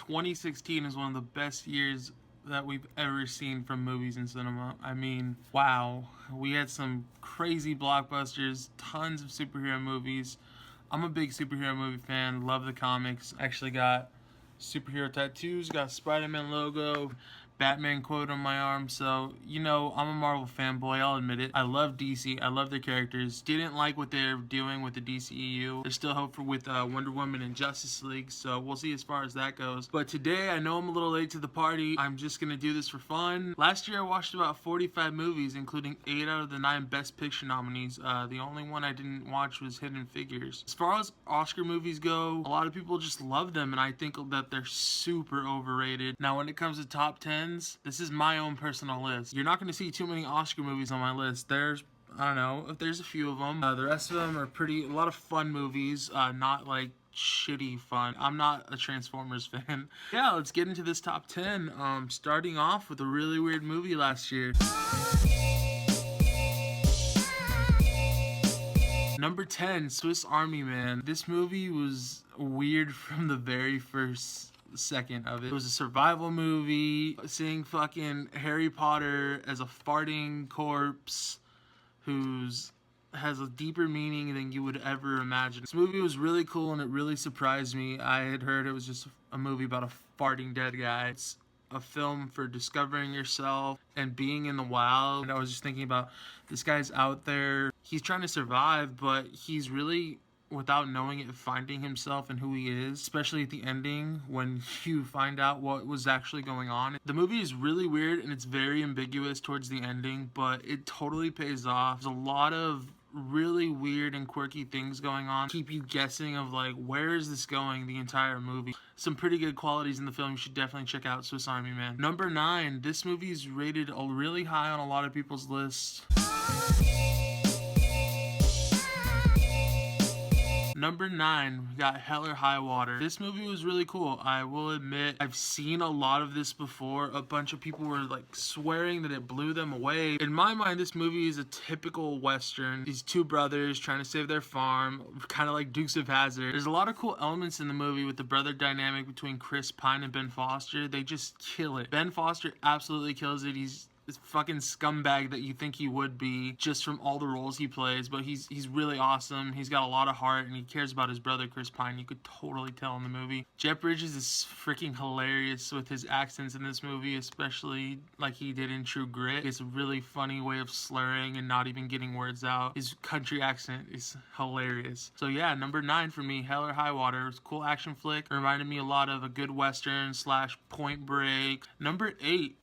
2016 is one of the best years that we've ever seen from movies and cinema. I mean, wow. We had some crazy blockbusters, tons of superhero movies. I'm a big superhero movie fan, love the comics. Actually got superhero tattoos, got Spider-Man logo, Batman quote on my arm. So, you know, I'm a Marvel fanboy, I'll admit it. I love DC, I love their characters. Didn't like what they're doing with the DCEU. There's still hope for with Wonder Woman and Justice League, so we'll see as far as that goes. But today, I know I'm a little late to the party. I'm just gonna do this for fun. Last year, I watched about 45 movies, including 8 out of the 9 Best Picture nominees. The only one I didn't watch was Hidden Figures. As far as Oscar movies go, a lot of people just love them, and I think that they're super overrated. Now, when it comes to top 10s, this is my own personal list. You're not going to see too many Oscar movies on my list. There's, I don't know, if there's a few of them. The rest of them are a lot of fun movies, not like shitty fun. I'm not a Transformers fan. Yeah, let's get into this top 10. Starting off with a really weird movie last year. Number 10, Swiss Army Man. This movie was weird from the very first second of it. It was a survival movie, seeing fucking Harry Potter as a farting corpse has a deeper meaning than you would ever imagine. This movie was really cool and it really surprised me. I had heard it was just a movie about a farting dead guy. It's a film for discovering yourself and being in the wild. And I was just thinking about this guy's out there. He's trying to survive, but he's really, without knowing it, finding himself and who he is, especially at the ending when you find out what was actually going on. The movie is really weird and it's very ambiguous towards the ending, but it totally pays off. There's a lot of really weird and quirky things going on, keep you guessing of like, where is this going the entire movie. Some pretty good qualities in the film. You should definitely check out Swiss Army Man. Number 9, this movie is rated really high on a lot of people's lists. Number 9, we got Hell or High Water. This movie was really cool. I will admit, I've seen a lot of this before. A bunch of people were like swearing that it blew them away. In my mind, this movie is a typical Western. These two brothers trying to save their farm, kind of like Dukes of Hazzard. There's a lot of cool elements in the movie with the brother dynamic between Chris Pine and Ben Foster. They just kill it. Ben Foster absolutely kills it. He's this fucking scumbag that you think he would be just from all the roles he plays, but he's really awesome. He's got a lot of heart and he cares about his brother Chris Pine. You could totally tell in the movie. Jeff Bridges is freaking hilarious with his accents in this movie, especially like he did in True Grit. It's a really funny way of slurring and not even getting words out. His country accent is hilarious. So yeah, number 9 for me, Hell or High Water. It's a cool action flick. It reminded me a lot of a good Western / Point Break. Number 8.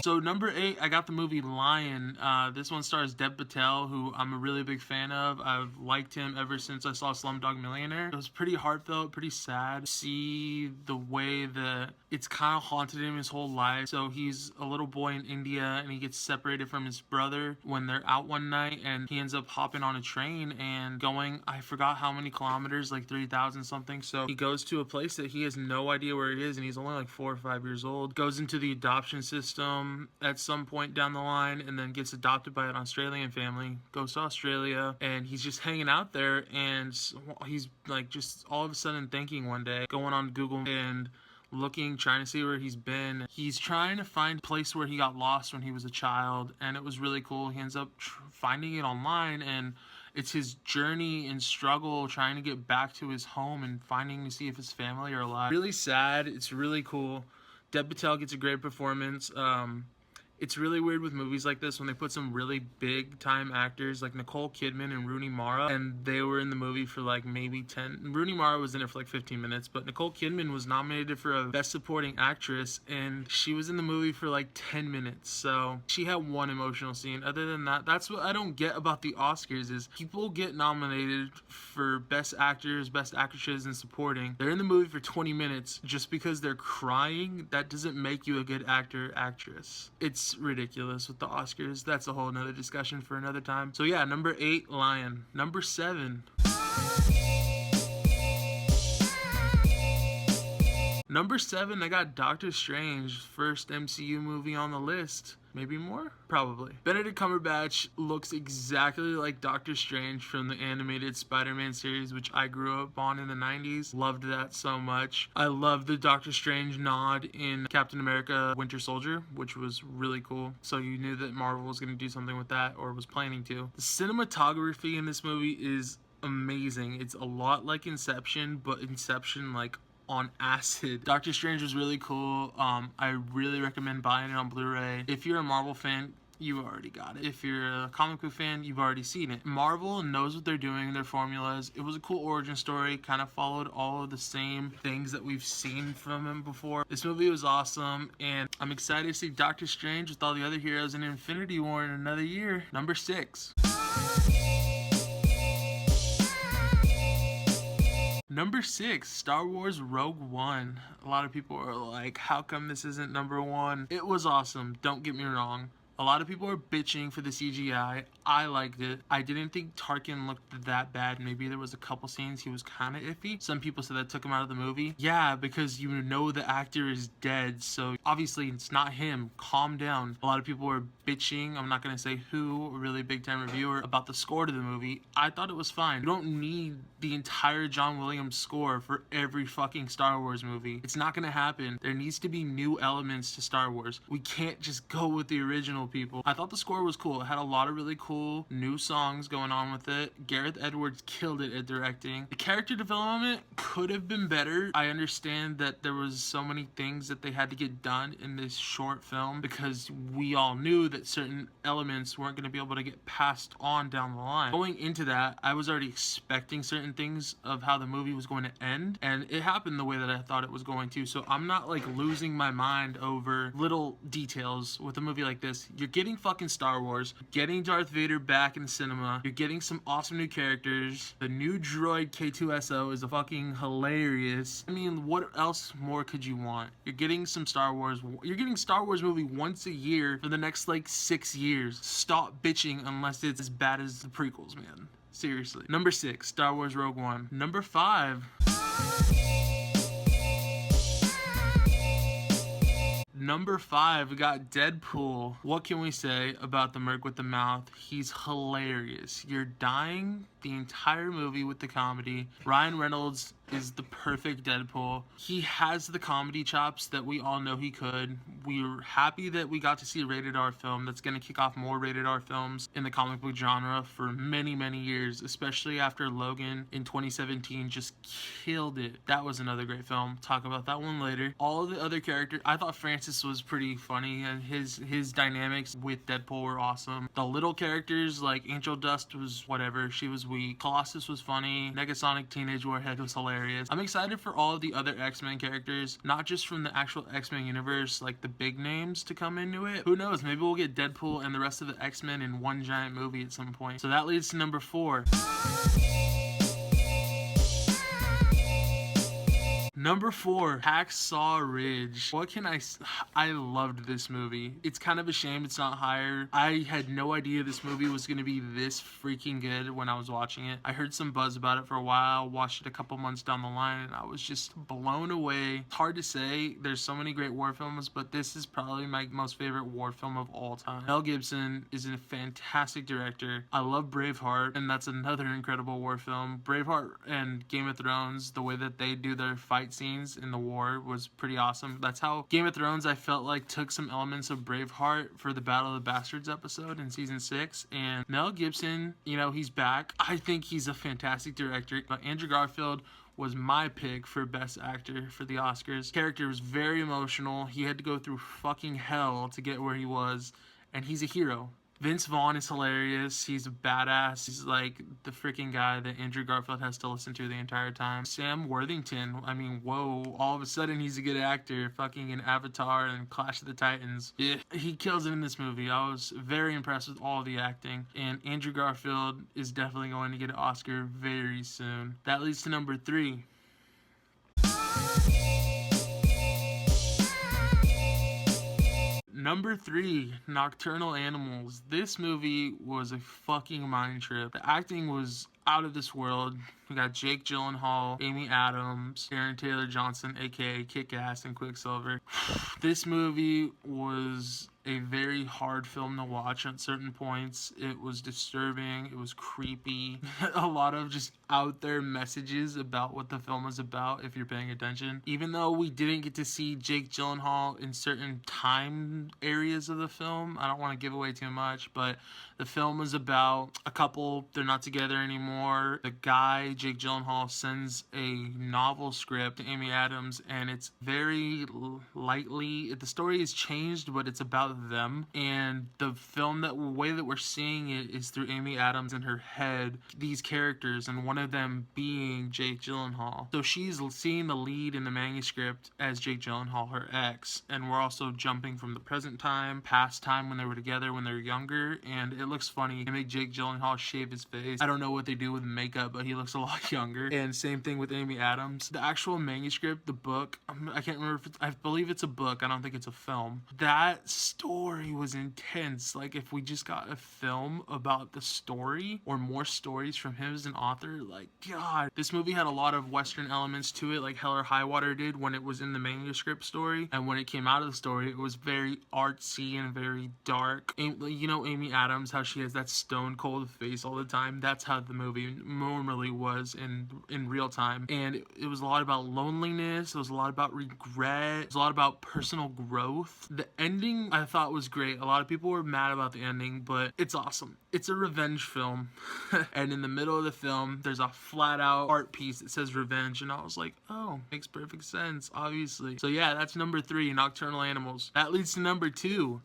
So number 8, I got the movie Lion. This one stars Dev Patel, who I'm a really big fan of. I've liked him ever since I saw Slumdog Millionaire. It was pretty heartfelt, pretty sad. See the way that it's kind of haunted him his whole life. So he's a little boy in India and he gets separated from his brother when they're out one night, and he ends up hopping on a train and going, I forgot how many kilometers, like 3,000 something. So he goes to a place that he has no idea where it is, and he's only like 4 or 5 years old. Goes into the adoption system at some point down the line and then gets adopted by an Australian family, goes to Australia, and he's just hanging out there, and he's like just all of a sudden thinking one day, going on Google and looking, trying to see where he's been. He's trying to find a place where he got lost when he was a child, and it was really cool. He ends up finding it online, and it's his journey and struggle trying to get back to his home and finding to see if his family are alive. Really sad. It's really cool. Dev Patel gets a great performance. It's really weird with movies like this when they put some really big time actors like Nicole Kidman and Rooney Mara, and they were in the movie for like maybe 10. Rooney Mara was in it for like 15 minutes, but Nicole Kidman was nominated for a Best Supporting Actress, and she was in the movie for like 10 minutes. So she had one emotional scene. Other than that, that's what I don't get about the Oscars is people get nominated for Best Actors, Best Actresses, and Supporting. They're in the movie for 20 minutes. Just because they're crying, that doesn't make you a good actor, actress. It's ridiculous with the Oscars. That's a whole nother discussion for another time. So yeah, number 8, Lion. Number 7. Number 7, I got Doctor Strange, first MCU movie on the list. Maybe more? Probably. Benedict Cumberbatch looks exactly like Doctor Strange from the animated Spider-Man series, which I grew up on in the 90s. Loved that so much. I love the Doctor Strange nod in Captain America Winter Soldier, which was really cool. So you knew that Marvel was going to do something with that, or was planning to. The cinematography in this movie is amazing. It's a lot like Inception, but Inception like on acid. Doctor Strange was really cool. I really recommend buying it on Blu-ray. If you're a Marvel fan, you already got it. If you're a comic book fan, you've already seen it. Marvel knows what they're doing, their formulas. It was a cool origin story, kind of followed all of the same things that we've seen from him before. This movie was awesome, and I'm excited to see Doctor Strange with all the other heroes in Infinity War in another year. Number 6. Number 6, Star Wars Rogue One. A lot of people are like, how come this isn't number 1? It was awesome, don't get me wrong. A lot of people are bitching for the CGI. I liked it. I didn't think Tarkin looked that bad. Maybe there was a couple scenes he was kind of iffy. Some people said that took him out of the movie. Yeah, because you know the actor is dead, so obviously it's not him. Calm down. A lot of people were bitching, I'm not going to say who, a really big time reviewer, about the score to the movie. I thought it was fine. You don't need the entire John Williams score for every fucking Star Wars movie. It's not going to happen. There needs to be new elements to Star Wars. We can't just go with the original, people. I thought the score was cool. It had a lot of really cool new songs going on with it. Gareth Edwards killed it at directing. The character development could have been better. I understand that there was so many things that they had to get done in this short film because we all knew that certain elements weren't going to be able to get passed on down the line. Going into that, I was already expecting certain things of how the movie was going to end, and it happened the way that I thought it was going to, so I'm not like losing my mind over little details with a movie like this. You're getting fucking Star Wars, getting Darth Vader back in cinema, you're getting some awesome new characters. The new droid K2SO is fucking hilarious. I mean, what else more could you want? You're getting some Star Wars. You're getting Star Wars movie once a year for the next like 6 years. Stop bitching unless it's as bad as the prequels, man. Seriously. Number 6, Star Wars Rogue One. Number 5. Number 5, we got Deadpool. What can we say about the Merc with the Mouth? He's hilarious. You're dying the entire movie with the comedy. Ryan Reynolds is the perfect Deadpool. He has the comedy chops that we all know he could. We're happy that we got to see a rated R film that's going to kick off more rated R films in the comic book genre for many, many years, especially after Logan in 2017 just killed it. That was another great film. Talk about that one later. All of the other characters, I thought Francis was pretty funny, and his dynamics with Deadpool were awesome. The little characters like Angel Dust was whatever, she was weak. Colossus was funny. Negasonic Teenage Warhead was hilarious. I'm excited for all of the other X-Men characters, not just from the actual X-Men universe, like the big names to come into it. Who knows, maybe we'll get Deadpool and the rest of the X-Men in one giant movie at some point. So that leads to number 4. Number 4, Hacksaw Ridge. What can I loved this movie. It's kind of a shame it's not higher. I had no idea this movie was going to be this freaking good when I was watching it. I heard some buzz about it for a while, watched it a couple months down the line, and I was just blown away. It's hard to say. There's so many great war films, but this is probably my most favorite war film of all time. Mel Gibson is a fantastic director. I love Braveheart, and that's another incredible war film. Braveheart and Game of Thrones, the way that they do their fight scenes in the war was pretty awesome. That's how Game of Thrones, I felt like, took some elements of Braveheart for the Battle of the Bastards episode in season 6. And Mel Gibson, you know, he's back. I think he's a fantastic director. But Andrew Garfield was my pick for Best Actor for the Oscars. Character was very emotional. He had to go through fucking hell to get where he was, and he's a hero. Vince Vaughn is hilarious. He's a badass. He's like the freaking guy that Andrew Garfield has to listen to the entire time. Sam Worthington, I mean, whoa, all of a sudden he's a good actor, fucking in Avatar and Clash of the Titans. Yeah, he kills it in this movie. I was very impressed with all the acting, and Andrew Garfield is definitely going to get an Oscar very soon. That leads to number 3. Number 3, Nocturnal Animals. This movie was a fucking mind trip. The acting was out of this world. We got Jake Gyllenhaal, Amy Adams, Aaron Taylor Johnson, aka Kick-Ass, and Quicksilver. This movie was a very hard film to watch at certain points. It was disturbing, it was creepy, a lot of just out there messages about what the film was about if you're paying attention. Even though we didn't get to see Jake Gyllenhaal in certain time areas of the film, I don't want to give away too much, but the film was about a couple, they're not together anymore. The guy, Jake Gyllenhaal, sends a novel script to Amy Adams, and it's very lightly, the story is changed, but it's about them. And the film, that way that we're seeing it is through Amy Adams in her head, these characters, and one of them being Jake Gyllenhaal. So she's seeing the lead in the manuscript as Jake Gyllenhaal, her ex, and we're also jumping from the present time, past time when they were together when they were younger, and it looks funny. They make Jake Gyllenhaal shave his face. I don't know what they do with makeup, but he looks a lot younger. And same thing with Amy Adams. The actual manuscript, the book, I can't remember if I believe it's a book. I don't think it's a film. That story was intense. Like, if we just got a film about the story or more stories from him as an author, like, God. This movie had a lot of Western elements to it, like Hell or High Water did when it was in the manuscript story. And when it came out of the story, it was very artsy and very dark. You know Amy Adams, how she has that stone cold face all the time? That's how the movie normally was in real time. And it was a lot about loneliness. It was a lot about regret. It was a lot about personal growth. The ending I thought was great. A lot of people were mad about the ending, but it's awesome. It's a revenge film. And in the middle of the film, there's a flat out art piece that says revenge. And I was like, oh, makes perfect sense, obviously. So yeah, that's number 3, Nocturnal Animals. That leads to number 2.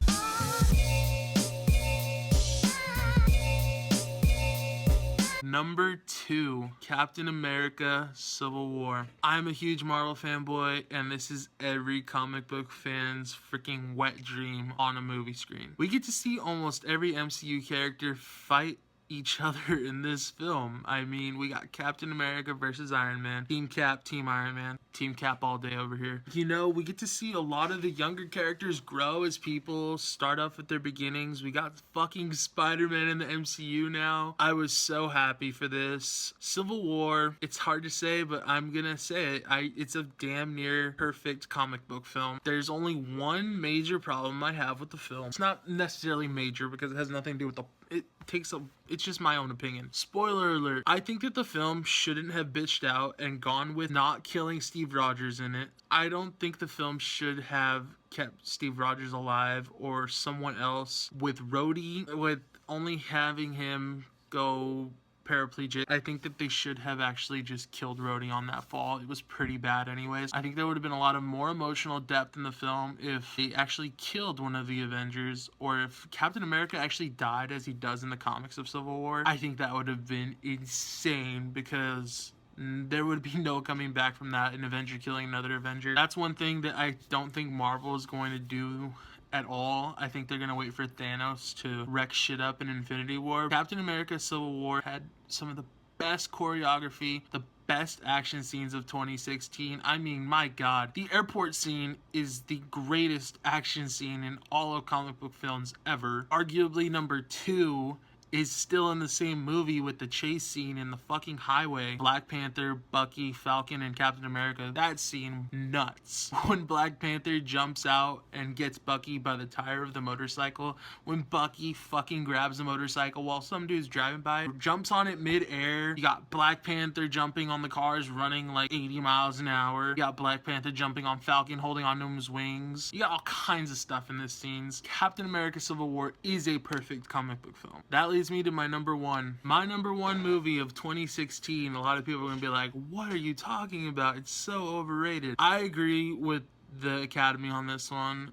Number 2, Captain America Civil War. I'm a huge Marvel fanboy, and this is every comic book fan's freaking wet dream on a movie screen. We get to see almost every MCU character fight each other in this film. I mean, we got Captain America versus Iron Man, Team Cap, Team Iron Man, Team Cap all day over here. You know, we get to see a lot of the younger characters grow as people start off at their beginnings. We got fucking Spider-Man in the MCU now. I was so happy for this. Civil War, it's hard to say, but I'm gonna say it. It's a damn near perfect comic book film. There's only one major problem I have with the film. It's not necessarily major because it has nothing to do with it's just my own opinion. Spoiler alert. I think that the film shouldn't have bitched out and gone with not killing Steve Rogers in it. I don't think the film should have kept Steve Rogers alive or someone else with Rhodey, with only having him go paraplegic. I think that they should have actually just killed Rhodey on that fall. It was pretty bad anyways. I think there would have been a lot of more emotional depth in the film if they actually killed one of the Avengers, or if Captain America actually died as he does in the comics of Civil War. I think that would have been insane, because there would be no coming back from that, an Avenger killing another Avenger. That's one thing that I don't think Marvel is going to do at all. I think they're gonna wait for Thanos to wreck shit up in Infinity War. Captain America Civil War had some of the best choreography, the best action scenes of 2016. I mean, my God. The airport scene is the greatest action scene in all of comic book films ever. Arguably number 2 is still in the same movie with the chase scene in the fucking highway. Black Panther, Bucky, Falcon, and Captain America. That scene, nuts. When Black Panther jumps out and gets Bucky by the tire of the motorcycle. When Bucky fucking grabs the motorcycle while some dude's driving by, jumps on it mid-air. You got Black Panther jumping on the cars, running like 80 miles an hour. You got Black Panther jumping on Falcon, holding on to his wings. You got all kinds of stuff in this scenes. Captain America Civil War is a perfect comic book film. That leads me to my number 1. My number 1 movie of 2016. A lot of people are going to be like, what are you talking about? It's so overrated. I agree with the Academy on this one.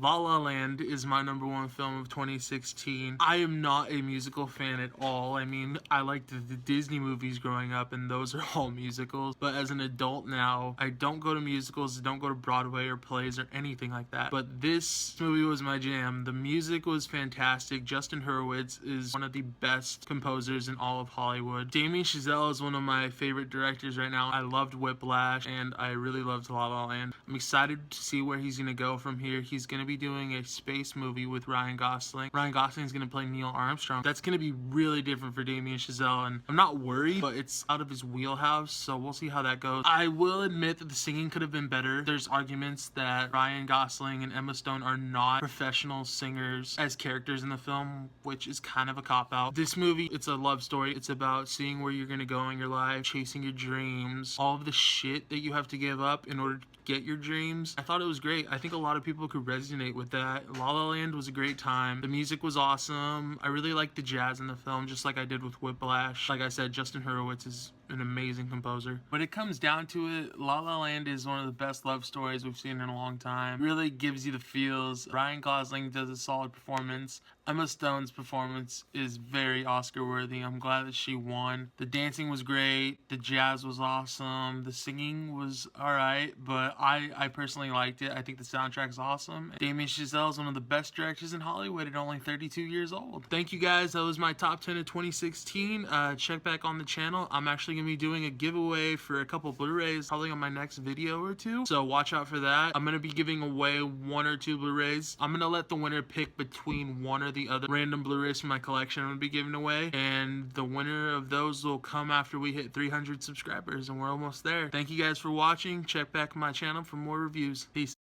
La La Land is my number one film of 2016. I am not a musical fan at all. I mean, I liked the Disney movies growing up, and those are all musicals. But as an adult now, I don't go to musicals, I don't go to Broadway or plays or anything like that. But this movie was my jam. The music was fantastic. Justin Hurwitz is one of the best composers in all of Hollywood. Damien Chazelle is one of my favorite directors right now. I loved Whiplash, and I really loved La La Land. I'm excited to see where he's going to go from here. He's going to be doing a space movie with Ryan Gosling. Ryan Gosling is going to play Neil Armstrong. That's going to be really different for Damien Chazelle, and I'm not worried, but it's out of his wheelhouse, so we'll see how that goes. I will admit that the singing could have been better. There's arguments that Ryan Gosling and Emma Stone are not professional singers as characters in the film, which is kind of a cop-out. This movie, it's a love story. It's about seeing where you're going to go in your life, chasing your dreams, all of the shit that you have to give up in order to get your dreams. I thought it was great. I think a lot of people could resonate with that. La La Land was a great time. The music was awesome. I really liked the jazz in the film, just like I did with Whiplash. Like I said, Justin Hurwitz is an amazing composer. When it comes down to it, La La Land is one of the best love stories we've seen in a long time. It really gives you the feels. Ryan Gosling does a solid performance. Emma Stone's performance is very Oscar worthy. I'm glad that she won. The dancing was great. The jazz was awesome. The singing was alright, but I personally liked it. I think the soundtrack's awesome. Damien Chazelle is one of the best directors in Hollywood at only 32 years old. Thank you guys. That was my top 10 of 2016. Check back on the channel. I'm actually going to be doing a giveaway for a couple Blu-rays probably on my next video or two, so watch out for that. I'm going to be giving away 1 or 2 Blu-rays. I'm going to let the winner pick between one or the other random Blu-rays from my collection I'm going to be giving away, and the winner of those will come after we hit 300 subscribers, and we're almost there. Thank you guys for watching. Check back on my channel for more reviews. Peace.